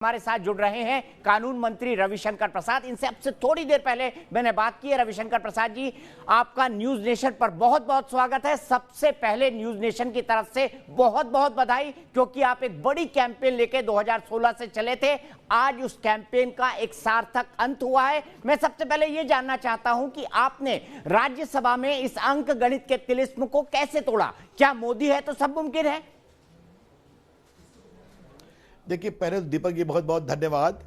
हमारे साथ जुड़ रहे हैं कानून मंत्री रविशंकर प्रसाद। इनसे अब से थोड़ी देर पहले मैंने बात की है। रविशंकर प्रसाद जी, आपका न्यूज नेशन पर बहुत बहुत स्वागत है। सबसे पहले न्यूज नेशन की तरफ से बहुत बहुत बधाई, क्योंकि आप एक बड़ी कैंपेन लेके 2016 से चले थे। आज उस कैंपेन का एक सार्थक अंत हुआ है। मैं सबसे पहले ये जानना चाहता हूं कि आपने राज्यसभा में इस अंक गणित के तिलिस्म को कैसे तोड़ा? क्या मोदी है तो सब मुमकिन है? देखिए, पहले तो दीपक जी बहुत बहुत धन्यवाद।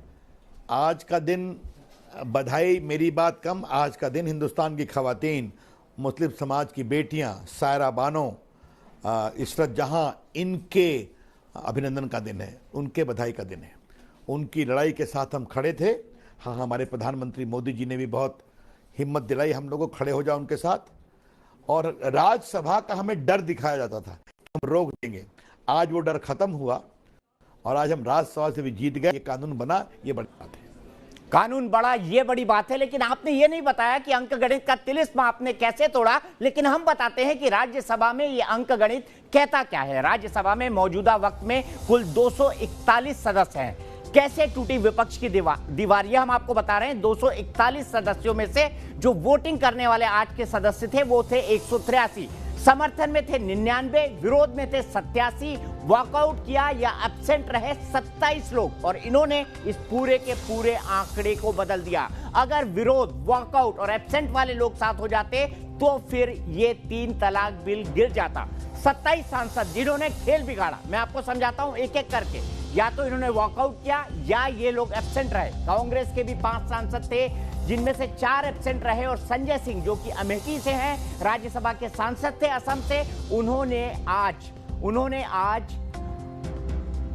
आज का दिन, बधाई मेरी बात कम, आज का दिन हिंदुस्तान की खवातीन, मुस्लिम समाज की बेटियां, सायरा बानो, इशरत जहां, इनके अभिनंदन का दिन है, उनके बधाई का दिन है। उनकी लड़ाई के साथ हम खड़े थे। हाँ, हमारे प्रधानमंत्री मोदी जी ने भी बहुत हिम्मत दिलाई हम लोगों को, खड़े हो जाओ उनके साथ। और राज्यसभा का हमें डर दिखाया जाता था, हम रोक देंगे। आज वो डर खत्म हुआ और आज हम राज्यसभा से भी जीत गए। ये कानून बना, ये बड़ी बात है। कानून बड़ा, ये बड़ी बात है। लेकिन आपने ये नहीं बताया कि अंक गणित का तिलिस्म आपने कैसे तोड़ा। लेकिन हम बताते हैं कि राज्यसभा में ये अंक गणित कहता क्या है। राज्यसभा में मौजूदा वक्त में कुल 241 सदस्य हैं। कैसे टूटी विपक्ष की दीवार, ये हम आपको बता रहे हैं। 241 सदस्यों में से जो वोटिंग करने वाले आज के सदस्य थे वो थे 183, समर्थन में थे 99, विरोध में थे 87, वॉकआउट किया या एब्सेंट रहे 27 लोग। और इन्होंने इस पूरे के पूरे आंकड़े को बदल दिया। अगर विरोध, वॉकआउट और एब्सेंट वाले लोग साथ हो जाते तो फिर ये 3 तलाक बिल गिर जाता। 27 सांसद जिन्होंने खेल बिगाड़ा, मैं आपको समझाता हूं एक एक करके। या तो इन्होंने वॉकआउट किया या ये लोग एब्सेंट रहे। कांग्रेस के भी 5 सांसद थे, जिनमें से 4 एब्सेंट रहे। और संजय सिंह, जो कि अमेठी से हैं, राज्यसभा के सांसद थे असम से, उन्होंने आज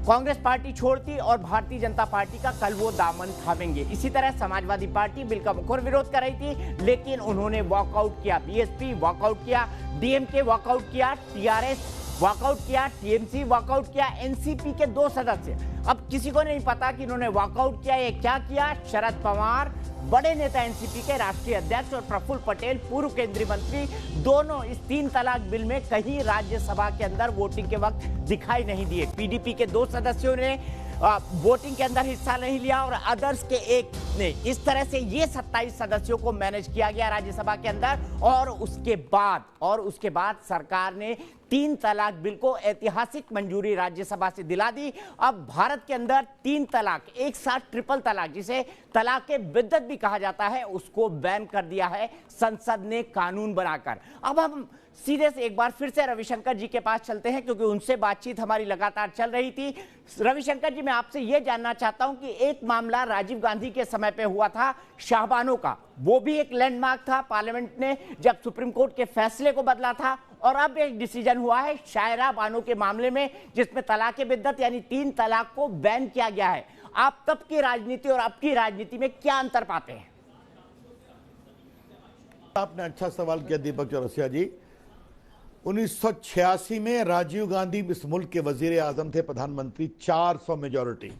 कांग्रेस पार्टी छोड़ दी और भारतीय जनता पार्टी का कल वो दामन थामेंगे। इसी तरह समाजवादी पार्टी बिल का मुखर विरोध कर रही थी, लेकिन उन्होंने वॉकआउट किया। बीएसपी वॉकआउट किया, डीएमके वॉकआउट किया, टीआरएस वॉकआउट किया, टीएमसी वॉकआउट किया, एनसीपी के 2 सदस्य। अब किसी को नहीं पता कि इन्होंने वॉकआउट किया, ये क्या किया। शरद पवार, बड़े नेता एनसीपी के राष्ट्रीय अध्यक्ष, और प्रफुल्ल पटेल, पूर्व केंद्रीय मंत्री, दोनों इस 3 तलाक बिल में कहीं राज्यसभा के अंदर वोटिंग के वक्त दिखाई नहीं दिए। पीडीपी के 2 सदस्यों ने वोटिंग के अंदर हिस्सा नहीं लिया और अदर्स के 1 ने। इस तरह से ये 27 सदस्यों को मैनेज किया गया राज्यसभा के अंदर। और उसके बाद सरकार ने 3 तलाक बिल को ऐतिहासिक मंजूरी राज्यसभा से दिला दी। अब भारत के अंदर 3 तलाक, एक साथ ट्रिपल तलाक, जिसे तलाक बिद्दत भी कहा जाता है, उसको बैन कर दिया है संसद ने कानून बनाकर। अब हम सीधे से एक बार फिर से रविशंकर जी के पास चलते हैं, क्योंकि उनसे बातचीत हमारी लगातार चल रही थी। रविशंकर जी, मैं आपसे यह जानना चाहता हूं कि एक मामला राजीव गांधी के समय पे हुआ था, शाहबानो का। वो भी एक लैंडमार्क था। पार्लियामेंट ने जब सुप्रीम कोर्ट के फैसले को बदला था। और अब एक डिसीजन हुआ है सायरा बानो के मामले में, जिसमें तलाक बिद्दत यानी 3 तलाक को बैन किया गया है। आप तब की राजनीति और अब की राजनीति में क्या अंतर पाते हैं? आपने अच्छा सवाल किया दीपक चौरसिया जी। 1986 में राजीव गांधी इस मुल्क के वजीर आजम थे, प्रधानमंत्री, 400 majority,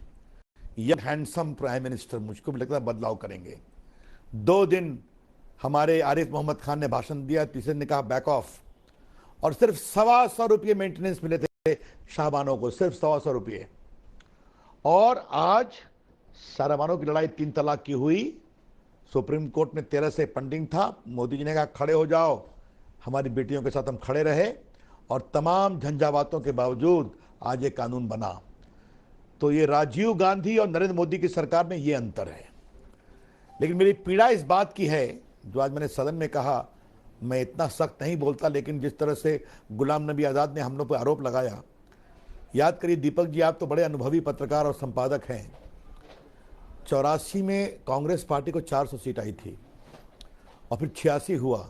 young handsome prime minister. मुझको भी लगता है बदलाव करेंगे। 2 दिन हमारे आरिफ मोहम्मद खान ने भाषण दिया, तीसरे ने कहा बैक ऑफ। और सिर्फ 125 रुपये मेंटेनेंस मिले थे शाहबानो को, सिर्फ 125 रुपये। और आज शाहबानो की लड़ाई 3 तलाक की हुई। सुप्रीम कोर्ट में 13 से पेंडिंग था। मोदी जी ने कहा खड़े हो जाओ, हमारी बेटियों के साथ हम खड़े रहे। और तमाम झंझावातों के बावजूद आज ये कानून बना। तो ये राजीव गांधी और नरेंद्र मोदी की सरकार में ये अंतर है। लेकिन मेरी पीड़ा इस बात की है, जो आज मैंने सदन में कहा, मैं इतना सख्त नहीं बोलता, लेकिन जिस तरह से गुलाम नबी आज़ाद ने हम लोग पर आरोप लगाया। याद करिए दीपक जी, आप तो बड़े अनुभवी पत्रकार और संपादक हैं। 84 में कांग्रेस पार्टी को 400 सीट आई थी और फिर 86 हुआ।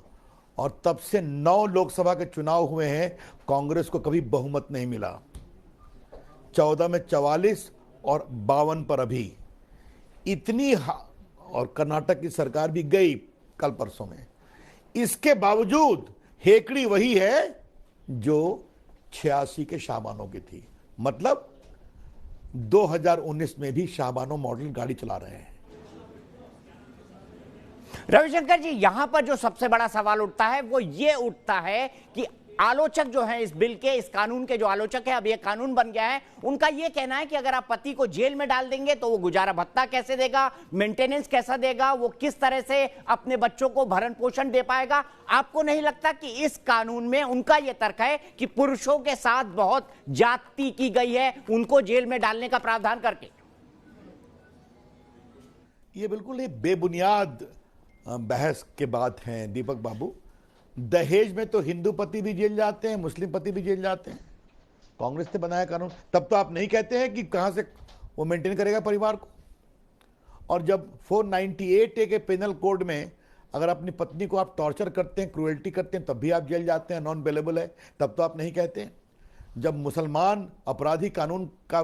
और तब से 9 लोकसभा के चुनाव हुए हैं, कांग्रेस को कभी बहुमत नहीं मिला। 14 में 44 और 52 पर अभी इतनी। और कर्नाटक की सरकार भी गई कल परसों में। इसके बावजूद हेकड़ी वही है जो 86 के शाहबानो की थी। मतलब 2019 में भी शाहबानो मॉडल गाड़ी चला रहे हैं। रविशंकर जी, यहां पर जो सबसे बड़ा सवाल उठता है वो ये उठता है कि आलोचक जो हैं इस बिल के, इस कानून के जो आलोचक है, अब ये कानून बन गया है, उनका ये कहना है कि अगर आप पति को जेल में डाल देंगे तो वो गुजारा भत्ता कैसे देगा, मेंटेनेंस कैसा देगा, वो किस तरह से अपने बच्चों को भरण पोषण दे पाएगा। आपको नहीं लगता कि इस कानून में उनका ये तर्क है कि पुरुषों के साथ बहुत ज्यादती की गई है उनको जेल में डालने का प्रावधान करके? ये बिल्कुल ही बेबुनियाद बहस के बात है दीपक बाबू। दहेज में तो हिंदू पति भी जेल जाते हैं, मुस्लिम पति भी जेल जाते हैं। कांग्रेस ने बनाया कानून, तब तो आप नहीं कहते हैं कि कहां से वो मेंटेन करेगा परिवार को। और जब 498A के पेनल कोड में अगर अपनी पत्नी को आप टॉर्चर करते हैं, क्रूएल्टी करते हैं, तब भी आप जेल जाते हैं, नॉन बेलेबल है, तब तो आप नहीं कहते हैं। जब मुसलमान अपराधी कानून का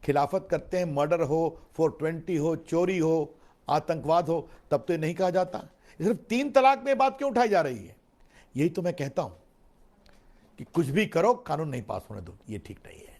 खिलाफत करते हैं, मर्डर हो, 420 हो, चोरी हो, आतंकवाद हो, तब तो ये नहीं कहा जाता। सिर्फ 3 तलाक में बात क्यों उठाई जा रही है? यही तो मैं कहता हूं कि कुछ भी करो, कानून नहीं पास होने दो, ये ठीक नहीं है।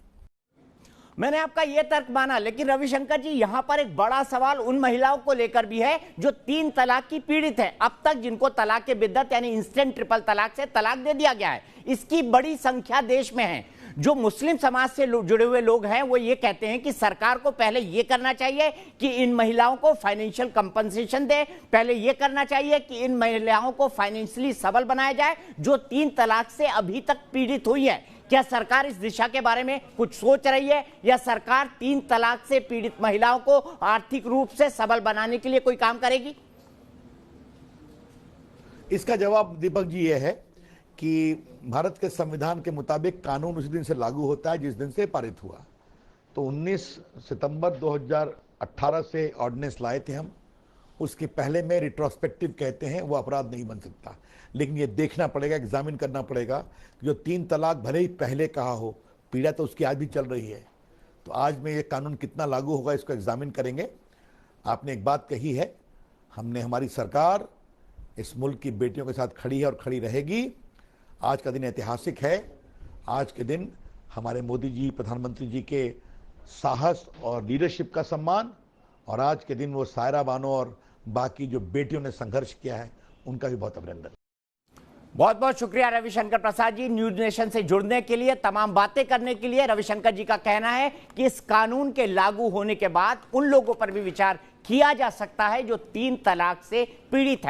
मैंने आपका यह तर्क माना, लेकिन रविशंकर जी यहां पर एक बड़ा सवाल उन महिलाओं को लेकर भी है जो 3 तलाक की पीड़ित है। अब तक जिनको तलाक के बिद्दत यानी इंस्टेंट ट्रिपल तलाक से तलाक दे दिया गया है, इसकी बड़ी संख्या देश में है। जो मुस्लिम समाज से जुड़े हुए लोग हैं वो ये कहते हैं कि सरकार को पहले ये करना चाहिए कि इन महिलाओं को फाइनेंशियल कंपनसेशन दे, पहले ये करना चाहिए कि इन महिलाओं को फाइनेंशियली सबल बनाया जाए जो 3 तलाक से अभी तक पीड़ित हुई है। क्या सरकार इस दिशा के बारे में कुछ सोच रही है, या सरकार 3 तलाक से पीड़ित महिलाओं को आर्थिक रूप से सबल बनाने के लिए कोई काम करेगी? इसका जवाब दीपक जी ये है कि भारत के संविधान के मुताबिक कानून उसी दिन से लागू होता है जिस दिन से पारित हुआ। तो 19 सितंबर 2018 से ऑर्डिनेंस लाए थे हम। उसके पहले में रिट्रोस्पेक्टिव कहते हैं, वो अपराध नहीं बन सकता। लेकिन ये देखना पड़ेगा, एग्जामिन करना पड़ेगा कि जो 3 तलाक भले ही पहले कहा हो, पीड़ा तो उसकी आज भी चल रही है। तो आज में ये कानून कितना लागू होगा इसको एग्जामिन करेंगे। आपने एक बात कही है, हमारी सरकार इस मुल्क की बेटियों के साथ खड़ी है और खड़ी रहेगी। आज का दिन ऐतिहासिक है। आज के दिन हमारे मोदी जी, प्रधानमंत्री जी के साहस और लीडरशिप का सम्मान, और आज के दिन वो सायरा बानो और बाकी जो बेटियों ने संघर्ष किया है उनका भी बहुत अभिनंदन। बहुत बहुत शुक्रिया रविशंकर प्रसाद जी, न्यूज नेशन से जुड़ने के लिए, तमाम बातें करने के लिए। रविशंकर जी का कहना है कि इस कानून के लागू होने के बाद उन लोगों पर भी विचार किया जा सकता है जो 3 तलाक से पीड़ित है।